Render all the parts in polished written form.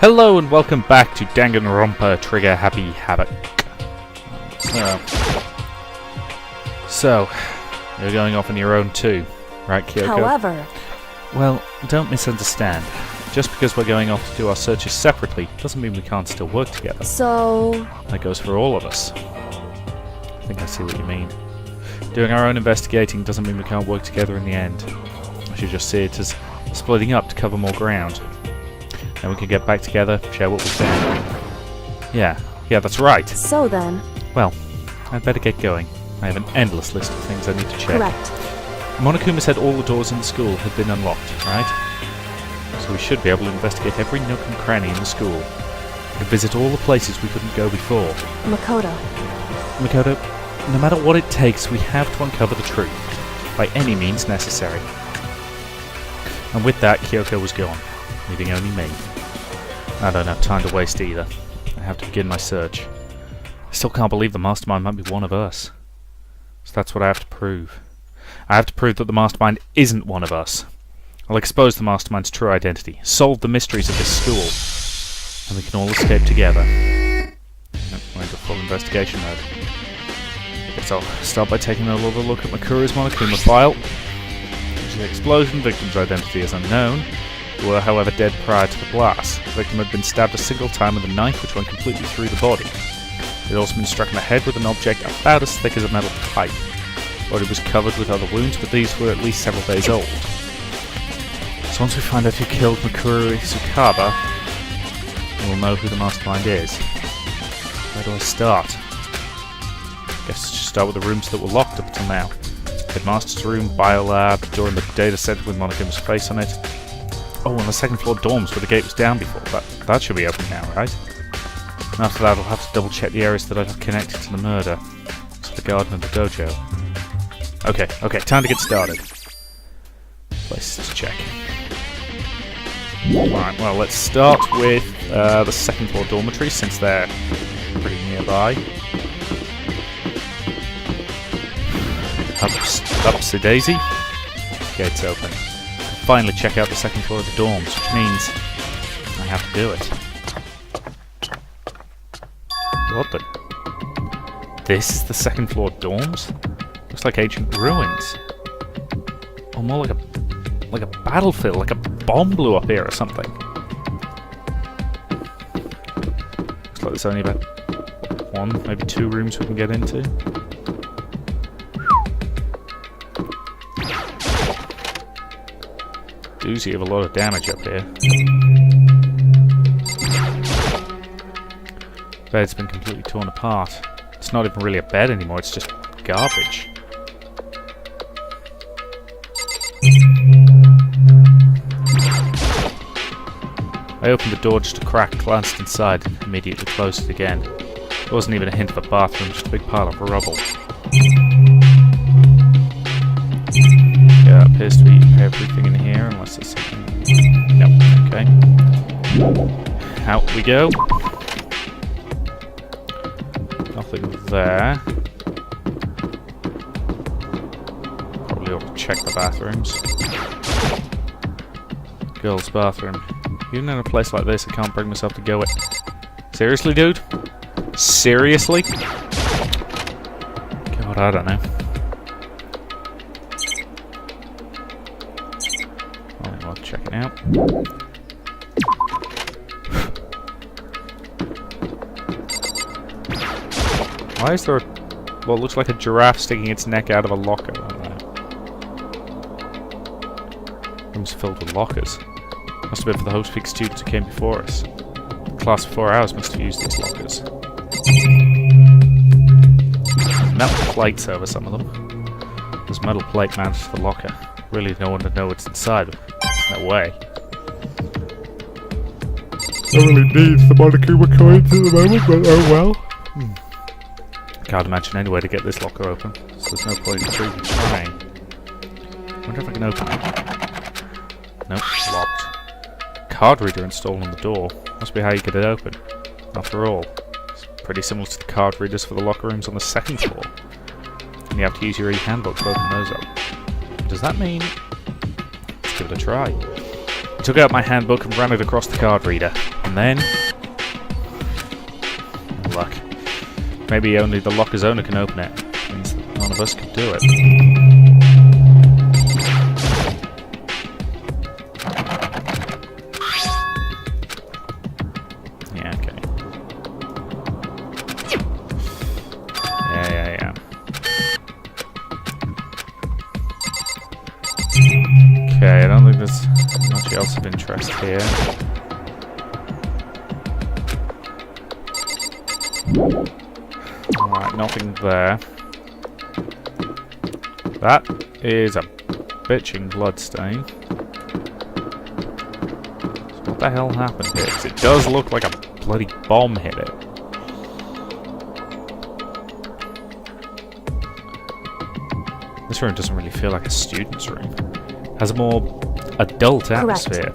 Hello and welcome back to Danganronpa Trigger Happy Havoc. So, you're going off on your own too, right, Kyoko? However... Well, don't misunderstand. Just because we're going off to do our searches separately doesn't mean we can't still work together. So... That goes for all of us. I think I see what you mean. Doing our own investigating doesn't mean we can't work together in the end. I should just see it as splitting up to cover more ground. Then we can get back together, share what we found. Yeah, that's right. So then... Well, I'd better get going. I have an endless list of things I need to check. Correct. Monokuma said all the doors in the school had been unlocked, right? So we should be able to investigate every nook and cranny in the school. We can visit all the places we couldn't go before. Makoto, no matter what it takes, we have to uncover the truth, by any means necessary. And with that, Kyoko was gone, leaving only me. I don't have time to waste either. I have to begin my search. I still can't believe the mastermind might be one of us. So that's what I have to prove. I have to prove that the mastermind isn't one of us. I'll expose the mastermind's true identity, solve the mysteries of this school, and we can all escape together. We're into full investigation mode. Guess I'll start by taking a little look at Makuru's Monokuma file. The explosion, victim's identity is unknown. They were, however, dead prior to the blast. The victim had been stabbed a single time with a knife which went completely through the body. It had also been struck in the head with an object about as thick as a metal pipe. The body was covered with other wounds, but these were at least several days old. So once we find out who killed Makuru Isukaba, we'll know who the mastermind is. Where do I start? Guess let's just start with the rooms that were locked up until now. Headmaster's room, biolab, door in the data center with Monokuma's face on it. Oh, and the second floor dorms where the gate was down before. That should be open now, right? And after that, I'll have to double check the areas that I've connected to the murder. So the garden and the dojo. Okay, time to get started. Places to check. Alright, well, let's start with the second floor dormitory since they're pretty nearby. Upsy daisy. Gate's open. Finally check out the second floor of the dorms, which means I have to do it. What the? This is the second floor dorms? Looks like ancient ruins. Or more like a battlefield, like a bomb blew up here or something. Looks like there's only about one, maybe two rooms we can get into. Doozy of a lot of damage up here. Bed's been completely torn apart. It's not even really a bed anymore, it's just garbage. I opened the door just a crack, glanced inside, and immediately closed it again. There wasn't even a hint of a bathroom, just a big pile of rubble. Yeah, appears to be everything in here, unless there's something... Nope, okay. Out we go. Nothing there. Probably ought to check the bathrooms. Girls' bathroom. Even in a place like this, I can't bring myself to go it. Seriously, dude? Seriously? God, I don't know. I'll check it out. Why is there what looks like a giraffe sticking its neck out of a locker? I don't know. Room's filled with lockers. Must have been for the host peak students who came before us. The class of 4 hours must have used these lockers. Metal plates over some of them. There's metal plate mounted to the locker. Really, no one would know what's inside. There's no way. No really needs the Monokuma coins at the moment, but oh well. Can't imagine any way to get this locker open, so there's no point in even trying. Wonder if I can open it. Nope, locked. Card reader installed on the door. Must be how you get it open. After all, it's pretty similar to the card readers for the locker rooms on the second floor. And you have to use your e-handbook to open those up. Does that mean... Let's give it a try. I took out my handbook and ran it across the card reader. And then... luck. Maybe only the locker's owner can open it. Means that none of us can do it. Yeah, okay. Yeah. Okay, I don't think there's much else of interest here. Alright, nothing there. That is a bitching bloodstain. So what the hell happened here? 'Cause it does look like a bloody bomb hit it. This room doesn't really feel like a student's room. It has a more adult atmosphere.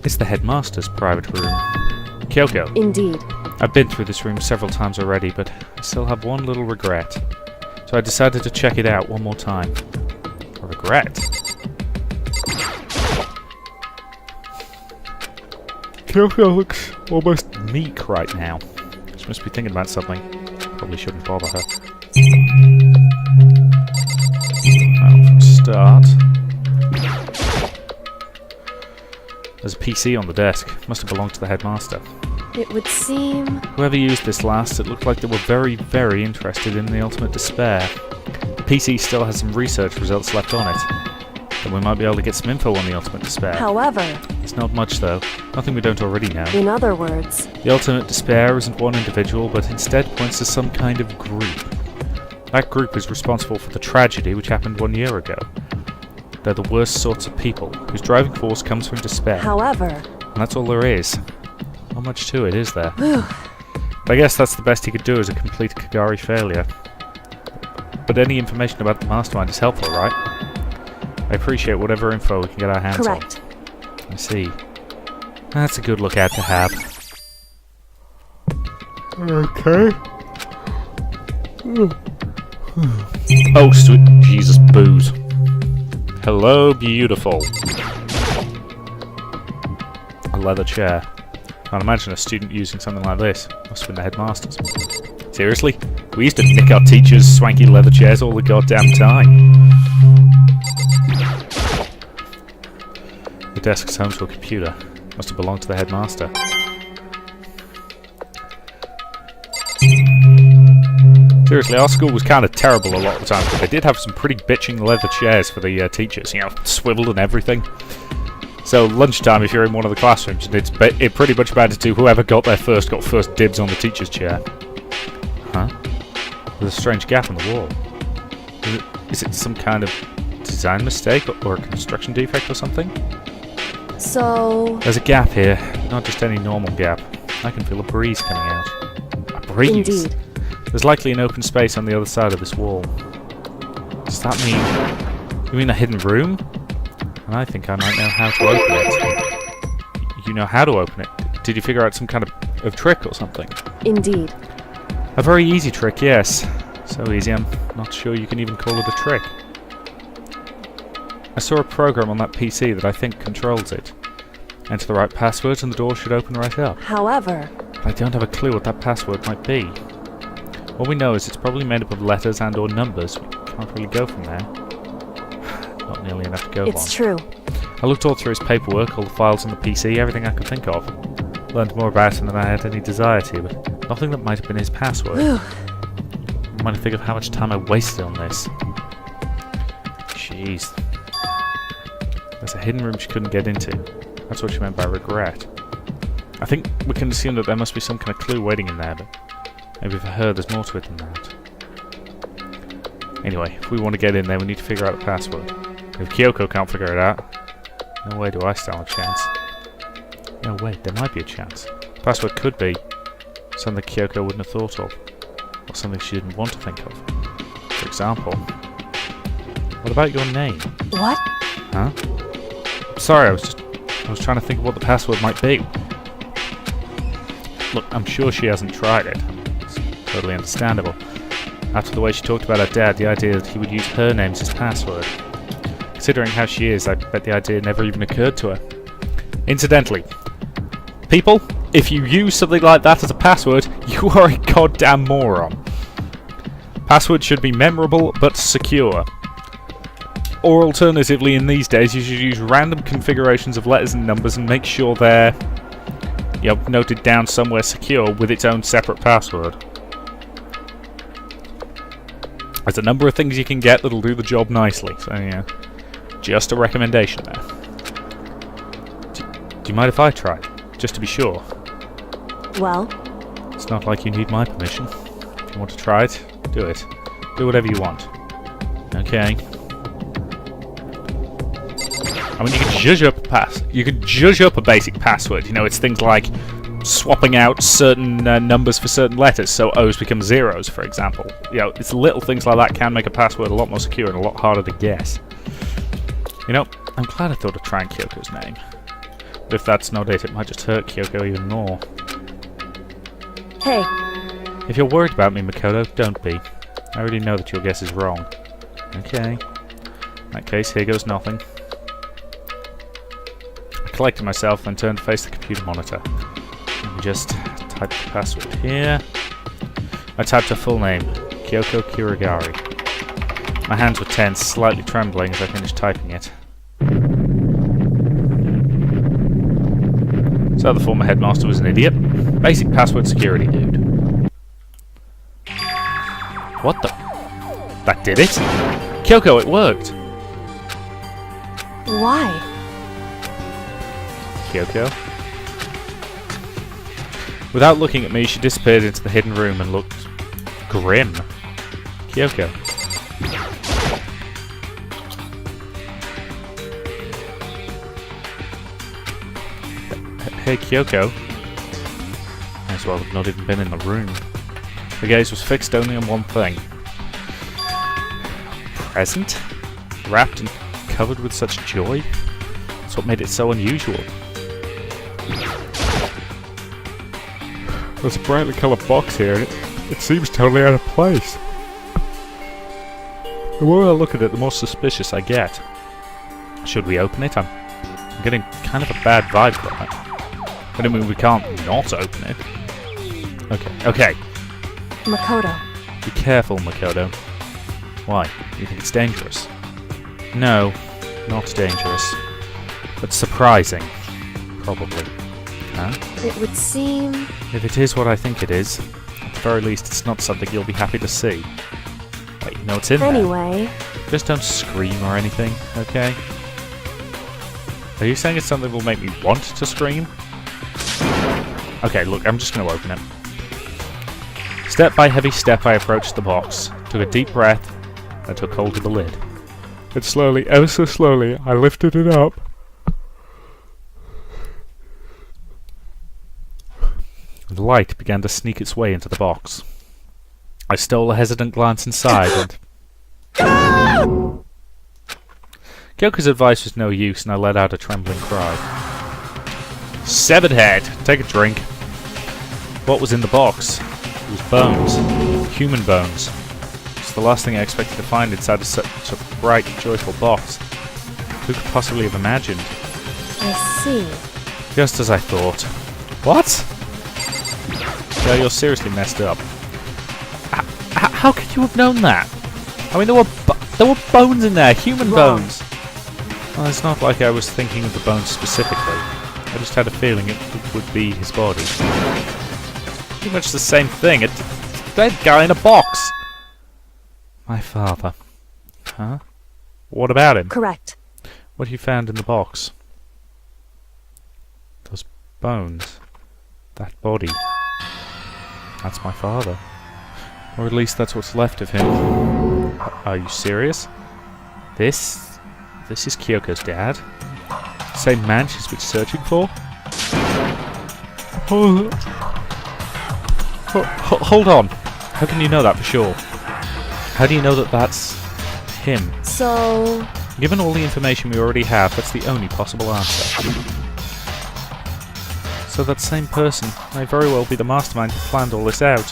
It's the headmaster's private room. Kyoko. Indeed. I've been through this room several times already, but I still have one little regret. So I decided to check it out one more time. A regret? Kyoko looks almost meek right now. She must be thinking about something. Probably shouldn't bother her. Well, for a start... there's a PC on the desk. Must have belonged to the headmaster. It would seem... whoever used this last, it looked like they were very, very interested in the ultimate despair. The PC still has some research results left on it. Then we might be able to get some info on the ultimate despair. However... it's not much though. Nothing we don't already know. in other words... the ultimate despair isn't one individual, but instead points to some kind of group. That group is responsible for the tragedy which happened 1 year ago. They're the worst sorts of people, whose driving force comes from despair. However... and that's all there is. Not much to it, is there? But I guess that's the best he could do as a complete Kagari failure. But any information about the mastermind is helpful, right? I appreciate whatever info we can get our hands correct. on. I see. That's a good lookout to have. Okay. Oh, sweet Jesus, booze. Hello, beautiful. A leather chair. Can't imagine a student using something like this. Must have been the headmaster's. Seriously? We used to nick our teachers' swanky leather chairs all the goddamn time. The desk's home to a computer. Must have belonged to the headmaster. Seriously, our school was kind of terrible a lot of the time, but they did have some pretty bitching leather chairs for the teachers, you know, swiveled and everything. So lunchtime, if you're in one of the classrooms, it pretty much mattered to whoever got there first got first dibs on the teacher's chair. Huh? There's a strange gap in the wall. Is it some kind of design mistake or a construction defect or something? So... there's a gap here, not just any normal gap. I can feel a breeze coming out. A breeze? indeed. There's likely an open space on the other side of this wall. Does that mean... you mean a hidden room? And I think I might know how to open it. You know how to open it? Did you figure out some kind of trick or something? Indeed. A very easy trick, yes. So easy, I'm not sure you can even call it a trick. I saw a program on that PC that I think controls it. Enter the right password and the door should open right up. However... I don't have a clue what that password might be. All we know is it's probably made up of letters and or numbers. We can't really go from there. Not nearly enough to go on. it's true. I looked all through his paperwork, all the files on the PC, everything I could think of. Learned more about him than I had any desire to, but nothing that might have been his password. I'm trying to think of how much time I wasted on this. Jeez. There's a hidden room she couldn't get into. That's what she meant by regret. I think we can assume that there must be some kind of clue waiting in there, but maybe for her there's more to it than that. Anyway, if we want to get in there, we need to figure out the password. If Kyoko can't figure it out, no way do I stand a chance. No, wait, there might be a chance. The password could be something Kyoko wouldn't have thought of, or something she didn't want to think of. For example, what about your name? What? Huh? Sorry, I was trying to think of what the password might be. Look, I'm sure she hasn't tried it. It's totally understandable. After the way she talked about her dad, the idea that he would use her name as his password. Considering how she is, I bet the idea never even occurred to her. Incidentally, People, if you use something like that as a password, you are a goddamn moron. Passwords should be memorable but secure. Or alternatively, in these days, you should use random configurations of letters and numbers and make sure they're, noted down somewhere secure with its own separate password. There's a number of things you can get that'll do the job nicely, so yeah, just a recommendation there. Do you mind if I try? Just to be sure. Well, It's not like you need my permission. If you want to try it, do it. Do whatever you want. Okay. I mean, you can judge up a basic password. It's things like swapping out certain numbers for certain letters, so O's become zeros, for example. It's little things like that can make a password a lot more secure and a lot harder to guess. I'm glad I thought of trying Kyoko's name. But if that's not it, it might just hurt Kyoko even more. hey, If you're worried about me, Makoto, don't be. I already know that your guess is wrong. Okay. In that case, here goes nothing. I collected myself, then turned to face the computer monitor. Let me just type the password here. I typed her full name, Kyoko Kirigari. My hands were tense, slightly trembling as I finished typing it. So the former headmaster was an idiot. Basic password security, dude. What the? That did it? Kyoko, it worked! why? Kyoko? Without looking at me, she disappeared into the hidden room and looked grim. Kyoko. Hey, Kyoko. Might as well have not even been in the room. Her gaze was fixed only on one thing. Present? Wrapped and covered with such joy? That's what made it so unusual. There's a brightly coloured box here, and it seems totally out of place. The more I look at it, the more suspicious I get. Should we open it? I'm getting kind of a bad vibe from it. But I mean, we can't not open it. Okay. Makoto. Be careful, Makoto. Why? You think it's dangerous? No, not dangerous. But surprising. Probably. Huh? It would seem... If it is what I think it is, at the very least it's not something you'll be happy to see. Wait, you know what's in there? Anyway... Just don't scream or anything, okay? Are you saying it's something that will make me want to scream? Okay, look, I'm just going to open it. Step by heavy step I approached the box, took a deep breath, and took hold of the lid. And slowly, ever so slowly, I lifted it up. The light began to sneak its way into the box. I stole a hesitant glance inside and... Kyoko's advice was no use, and I let out a trembling cry. Severed head! Take a drink. What was in the box? It was bones. Human bones. It's the last thing I expected to find inside of such a bright, joyful box. Who could possibly have imagined? I see. Just as I thought. What? Yeah, you're seriously messed up. How could you have known that? I mean, there were bones in there, human bones. Well, it's not like I was thinking of the bones specifically. I just had a feeling it would be his body. Pretty much the same thing. A dead guy in a box. My father. Huh? What about him? Correct. What you found in the box? Those bones. That body. That's my father. Or at least that's what's left of him. Are you serious? This is Kyoko's dad? Same man she's been searching for? Hold on. How can you know that for sure? How do you know that that's him? So... Given all the information we already have, that's the only possible answer. So that same person may very well be the mastermind who planned all this out.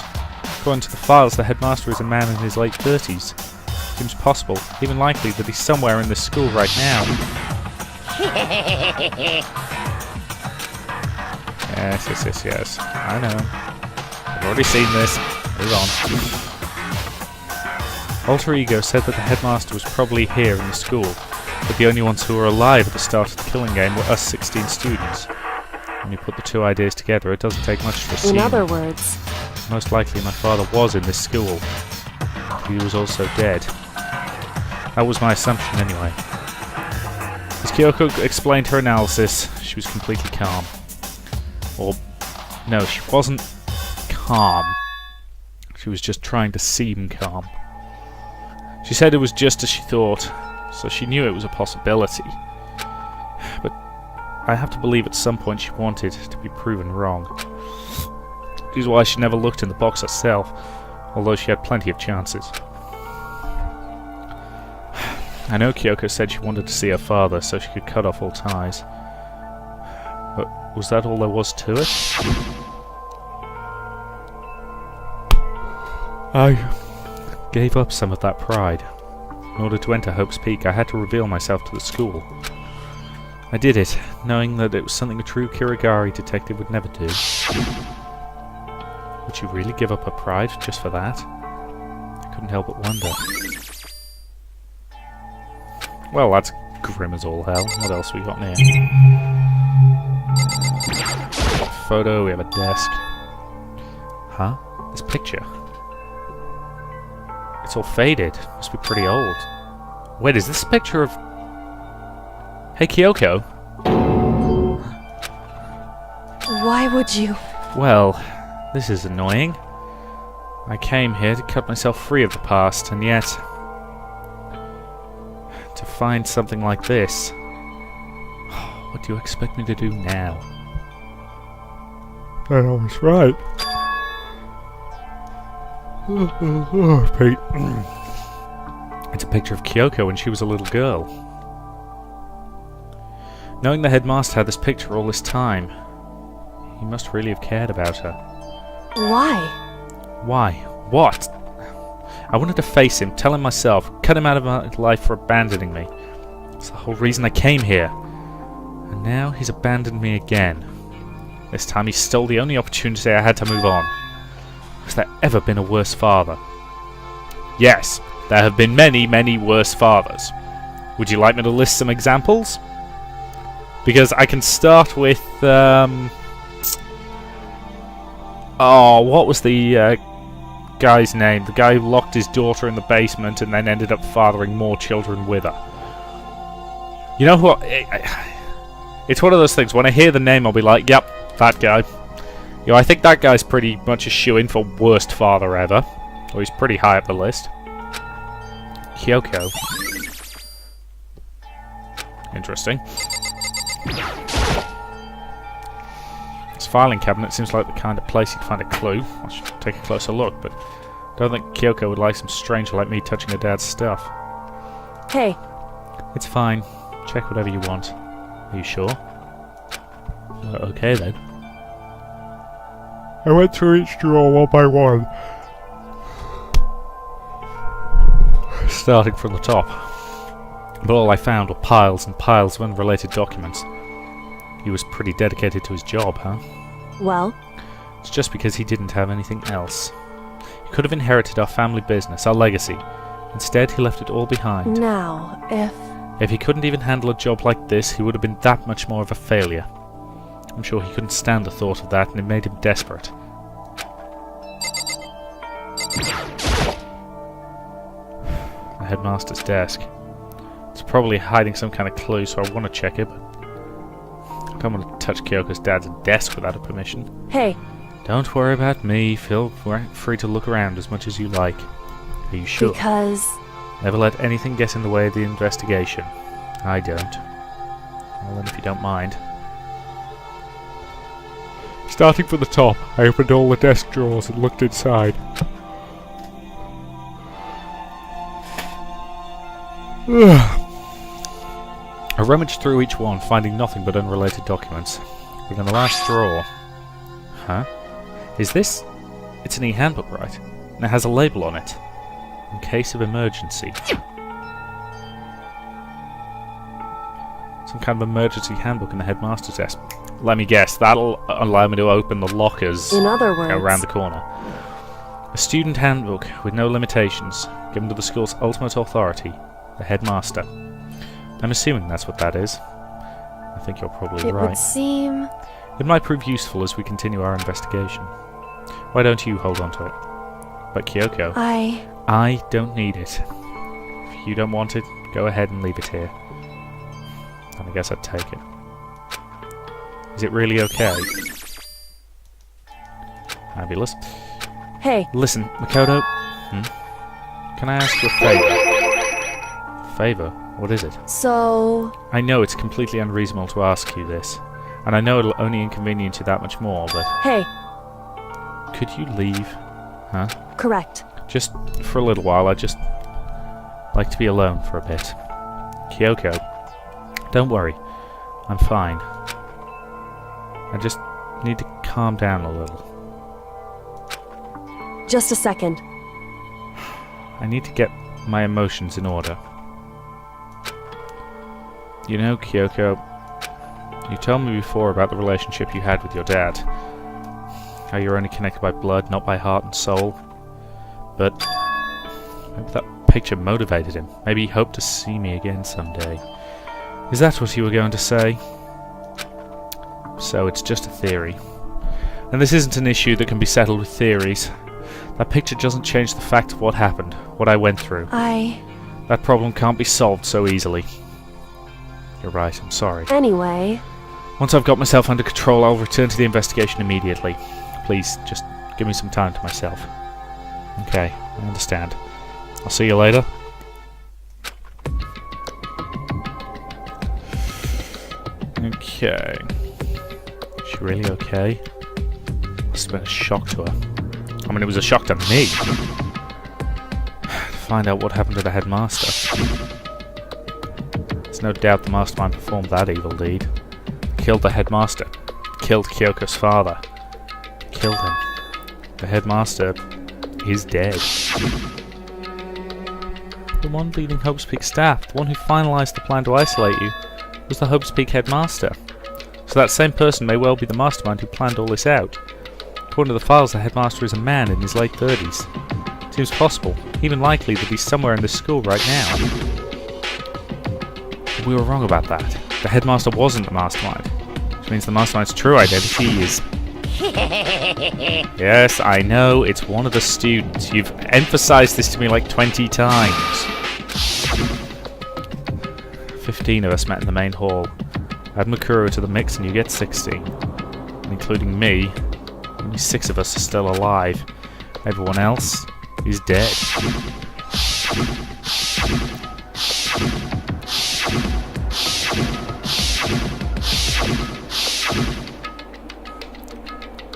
According to the files, the headmaster is a man in his late 30s. Seems possible, even likely, that he's somewhere in this school right now. Yes. I know. I've already seen this. Move on. Alter Ego said that the headmaster was probably here in the school, but the only ones who were alive at the start of the killing game were us 16 students. When you put the two ideas together, it doesn't take much to assume. In other words, Most likely my father was in this school. He was also dead. That was my assumption anyway. As Kyoko explained her analysis, she was completely calm. Or, no, she wasn't calm. She was just trying to seem calm. She said it was just as she thought, so she knew it was a possibility. But I have to believe at some point she wanted to be proven wrong. Which is why she never looked in the box herself, although she had plenty of chances. I know Kyoko said she wanted to see her father so she could cut off all ties. But was that all there was to it? I gave up some of that pride. In order to enter Hope's Peak, I had to reveal myself to the school. I did it, knowing that it was something a true Kirigari detective would never do. Would she really give up her pride just for that? I couldn't help but wonder. Well, that's grim as all hell. What else we got here? A photo, we have a desk. Huh? This picture. It's all faded. Must be pretty old. Wait, is this a picture of... Hey, Kyoko. why would you? Well, this is annoying. I came here to cut myself free of the past, and yet... to find something like this. What do you expect me to do now? I was right. Pete. It's a picture of Kyoko when she was a little girl. Knowing the headmaster had this picture all this time, he must really have cared about her. Why? Why? What? I wanted to face him, tell him myself, cut him out of my life for abandoning me. It's the whole reason I came here. And now he's abandoned me again. This time he stole the only opportunity I had to move on. Has there ever been a worse father? Yes, there have been many, many worse fathers. Would you like me to list some examples? Because I can start with, oh, what was the guy's name? The guy who locked his daughter in the basement and then ended up fathering more children with her. You know what? It's one of those things, when I hear the name I'll be like, yep, that guy. You know, I think that guy's pretty much a shoo-in for worst father ever. Or he's pretty high up the list. Kyoko. Interesting. This filing cabinet seems like the kind of place you'd find a clue. I should take a closer look, but I don't think Kyoko would like some stranger like me touching her dad's stuff. Hey. It's fine. Check whatever you want. Are you sure? Okay then. I went through each drawer one by one. Starting from the top. But all I found were piles and piles of unrelated documents. He was pretty dedicated to his job, huh? Well? It's just because he didn't have anything else. He could have inherited our family business, our legacy. Instead, he left it all behind. Now, If he couldn't even handle a job like this, he would have been that much more of a failure. I'm sure he couldn't stand the thought of that, and it made him desperate. The headmaster's desk. It's probably hiding some kind of clue, so I want to check it, but I don't want to touch Kyoko's dad's desk without her permission. Hey. Don't worry about me. Feel free to look around as much as you like. Are you sure? Because... Never let anything get in the way of the investigation. I don't. Well then, if you don't mind. Starting from the top, I opened all the desk drawers and looked inside. I rummaged through each one, finding nothing but unrelated documents. But in the last drawer... Huh? Is this... It's an e-handbook, right? And it has a label on it. In case of emergency. Some kind of emergency handbook in the headmaster's desk. Let me guess, that'll allow me to open the lockers In other words, around the corner. A student handbook with no limitations, given to the school's ultimate authority, the headmaster. I'm assuming that's what that is. I think you're probably it right. would seem... It might prove useful as we continue our investigation. Why don't you hold on to it? But Kyoko, I don't need it. If you don't want it, go ahead and leave it here. And I guess I'd take it. Is it really okay? Fabulous. Hey, Listen, Makoto. Can I ask you a favour? Favour? What is it? so... I know it's completely unreasonable to ask you this, and I know it'll only inconvenience you that much more, but... Hey, Could you leave? Huh? correct. Just for a little while, I'd just like to be alone for a bit. Kyoko, don't worry. I'm fine. I just need to calm down a little. Just a second. I need to get my emotions in order. You know, Kyoko, you told me before about the relationship you had with your dad. How you're only connected by blood, not by heart and soul. But maybe that picture motivated him. Maybe he hoped to see me again someday. Is that what you were going to say? So it's just a theory. And this isn't an issue that can be settled with theories. That picture doesn't change the fact of what happened, what I went through. That problem can't be solved so easily. You're right, I'm sorry. Anyway... Once I've got myself under control, I'll return to the investigation immediately. Please, just give me some time to myself. Okay, I understand. I'll see you later. Okay. Is she really okay? Must have been a shock to her. I mean, it was a shock to me. To find out what happened to the headmaster. There's no doubt the mastermind performed that evil deed. Killed the headmaster. Killed Kyoko's father. Killed him. The headmaster is dead. The one leading Hope's Peak staff, the one who finalised the plan to isolate you, was the Hope's Peak headmaster. So that same person may well be the mastermind who planned all this out. According to the files, the headmaster is a man in his late 30s. Seems possible, even likely, that he's somewhere in this school right now. But we were wrong about that. The headmaster wasn't the mastermind, which means the mastermind's true identity is... Yes, I know, it's one of the students. You've emphasized this to me like 20 times. 15 of us met in the main hall. Add Makuro to the mix and you get 16. And including me, only 6 of us are still alive. Everyone else is dead.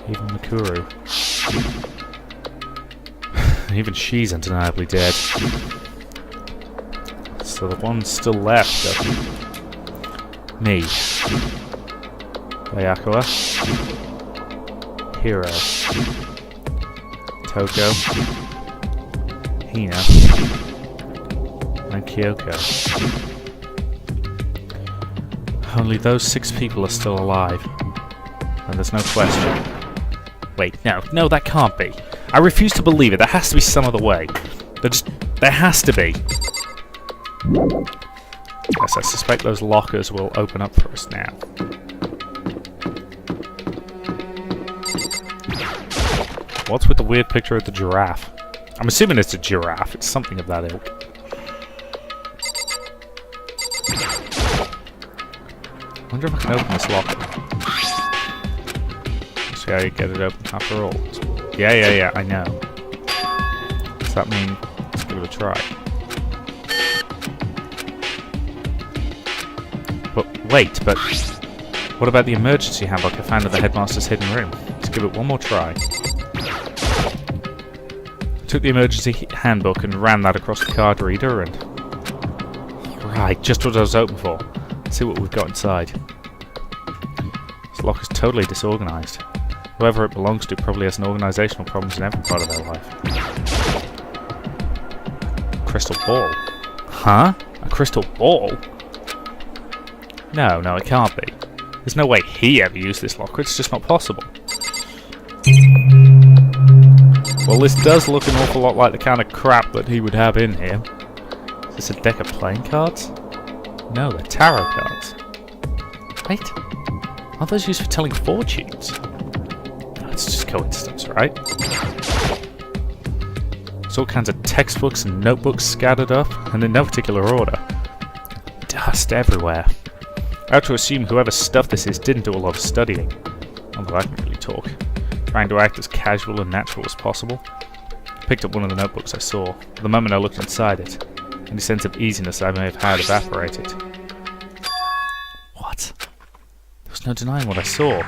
Even Makuro. Even she's undeniably dead. So the one still left of me. Bayakua. Hiro. Toko. Hina. And Kyoko. Only those 6 people are still alive. And there's no question. Wait, no, that can't be. I refuse to believe it. There has to be some other way. There has to be. Yes, I suspect those lockers will open up for us now. What's with the weird picture of the giraffe? I'm assuming it's a giraffe. It's something of that ilk. I wonder if I can open this locker. See how you get it open after all. Yeah, I know. Does that mean let's give it a try? But wait, what about the emergency handbook I found in the headmaster's hidden room? Let's give it one more try. I took the emergency handbook and ran that across the card reader and... Right, just what I was hoping for. Let's see what we've got inside. This lock is totally disorganized. Whoever it belongs to probably has an organizational problems in every part of their life. Crystal ball? Huh? A crystal ball? No, it can't be. There's no way he ever used this locker, it's just not possible. Well, this does look an awful lot like the kind of crap that he would have in here. Is this a deck of playing cards? No, they're tarot cards. Wait, aren't those used for telling fortunes? No, it's just coincidence, right? There's all kinds of textbooks and notebooks scattered up, and in no particular order. Dust everywhere. I have to assume whoever stuffed this is didn't do a lot of studying. Although I can really talk. Trying to act as casual and natural as possible. I picked up one of the notebooks I saw. The moment I looked inside it, any sense of easiness I may have had evaporated. What? There was no denying what I saw.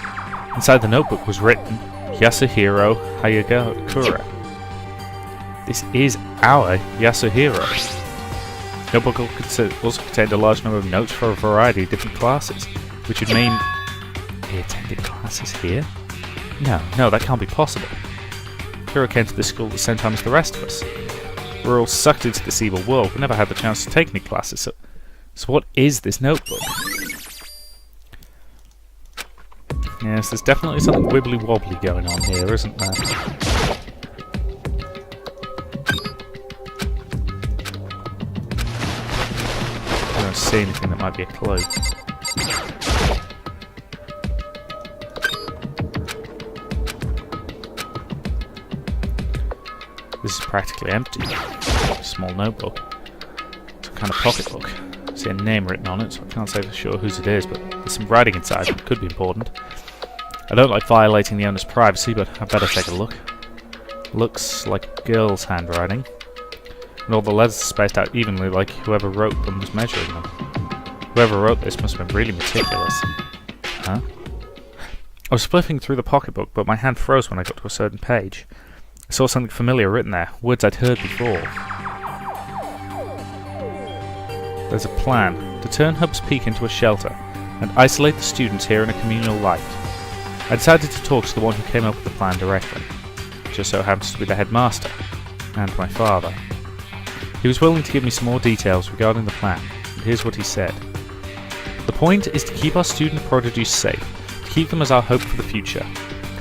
Inside the notebook was written, Yasuhiro Hayagakura. This is our Yasuhiro. The notebook also contained a large number of notes for a variety of different classes, which would mean he attended classes here? No, that can't be possible. Hiro came to this school at the same time as the rest of us. We're all sucked into this evil world. We never had the chance to take any classes, so what is this notebook? Yes, there's definitely something wibbly-wobbly going on here, isn't there? I don't see anything that might be a clue. This is practically empty. Small notebook. Some kind of pocketbook. I see a name written on it, so I can't say for sure whose it is, but there's some writing inside that could be important. I don't like violating the owner's privacy, but I better take a look. Looks like a girl's handwriting. And all the letters are spaced out evenly like whoever wrote them was measuring them. Whoever wrote this must have been really meticulous. Huh? I was flipping through the pocketbook, but my hand froze when I got to a certain page. I saw something familiar written there, words I'd heard before. There's a plan, to turn Hub's Peak into a shelter, and isolate the students here in a communal light. I decided to talk to the one who came up with the plan directly. It just so happens to be the headmaster, and my father. He was willing to give me some more details regarding the plan, and here's what he said. The point is to keep our student prodigies safe, to keep them as our hope for the future.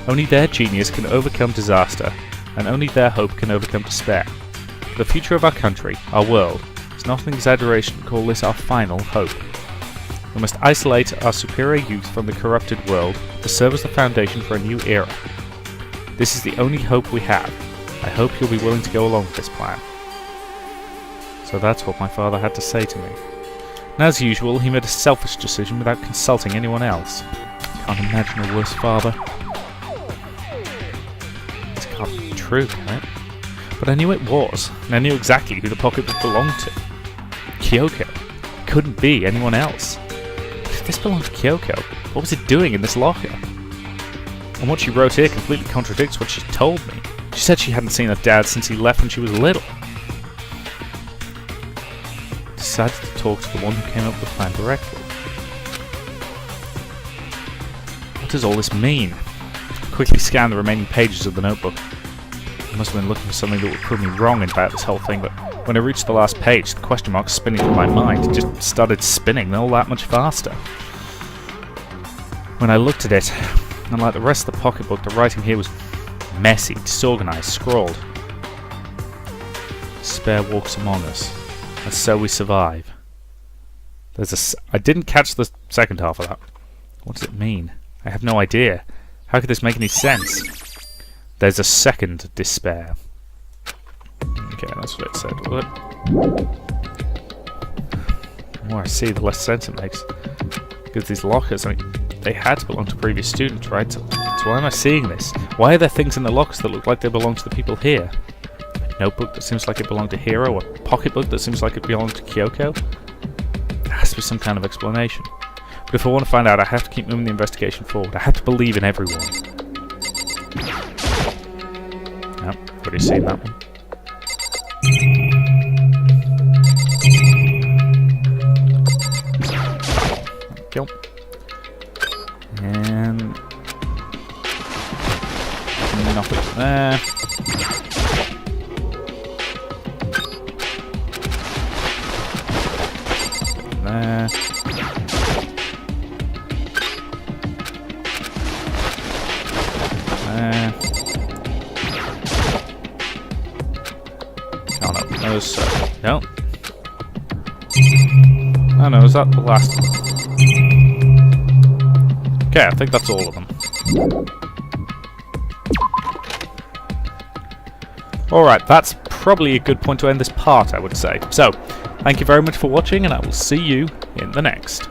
Only their genius can overcome disaster, and only their hope can overcome despair. For the future of our country, our world, it's not an exaggeration to call this our final hope. We must isolate our superior youth from the corrupted world to serve as the foundation for a new era. This is the only hope we have. I hope you'll be willing to go along with this plan. So that's what my father had to say to me. And as usual, he made a selfish decision without consulting anyone else. Can't imagine a worse father. Can't be true, can it? But I knew it was, and I knew exactly who the pocketbook belonged to. Kyoko. It couldn't be anyone else. But if this belonged to Kyoko, what was it doing in this locker? And what she wrote here completely contradicts what she told me. She said she hadn't seen her dad since he left when she was little. I decided to talk to the one who came up with the plan directly. What does all this mean? Quickly scanned the remaining pages of the notebook. I must have been looking for something that would prove me wrong about this whole thing, but when I reached the last page, the question mark spinning through my mind just started spinning all that much faster. When I looked at it, unlike the rest of the pocketbook, the writing here was messy, disorganized, scrawled. Despair walks among us, and so we survive. I didn't catch the second half of that. What does it mean? I have no idea. How could this make any sense? There's a second despair. Okay, that's what it said. What? The more I see, the less sense it makes. Because these lockers, I mean, they had to belong to previous students, right? So why am I seeing this? Why are there things in the lockers that look like they belong to the people here? A notebook that seems like it belonged to Hiro, a pocketbook that seems like it belonged to Kyoko? There has to be some kind of explanation. But if I want to find out, I have to keep moving the investigation forward. I have to believe in everyone. Yep, already seen that one. There we go. And nothing there. There. Count up those, so... No. Oh no, is that the last one? Okay, I think that's all of them. Alright, that's probably a good point to end this part, I would say. So, thank you very much for watching, and I will see you in the next.